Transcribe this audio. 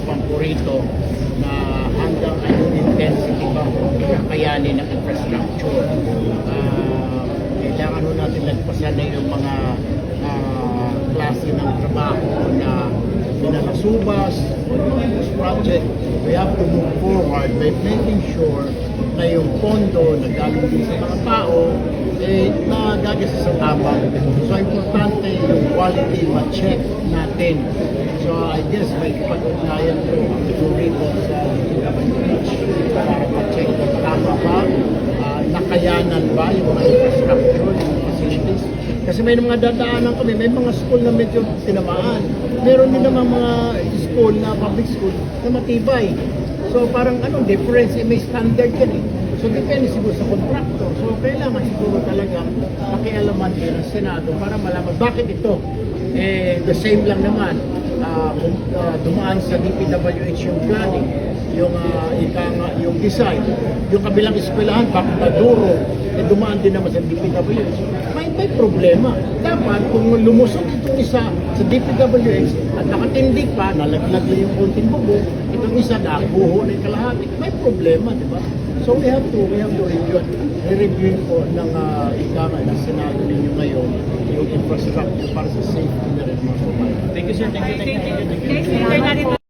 kaisipan ko rito na hanggang anong intensity ba kakayanin ng infrastructure. Kailangan natin lagpasan na yung mga klase ng trabaho na pinalasubas o yung project. We have to move forward by making sure na yung pondo na galing din sa mga tao nagagasa sa tamang. So, importante yung quality ma-check natin. So, I guess may pag-ugnayan ko rito sa DPWH para ma-check kung tama ba, nakayanan ba yung mga infrastructure, yung facilities. Kasi may mga dadaanan kami, may mga school na medyo tinamaan. Meron din naman mga school na public school na matibay. So, parang difference, may standard yan eh. So, depende siguro sa contractor. So, kailangan siguro talagang pakialaman din ng Senado para malaman bakit ito. The same lang naman, dumaan sa DPWH yung planning, yung design, yung kabilang eskwelahan, bakit naduro, dumaan din naman sa DPWH. May problema. Dapat, kung lumusok itong isa sa DPWH at nakatindig pa, nalaglag lang yung konting bubong, itong isa nakabuho na yung kalahati, may problema, di ba? So we have to review. I-review po ng ng Senado ninyo ngayon yung infrastructure para sa safety na rin mga kumain. Thank you, sir. Thank you.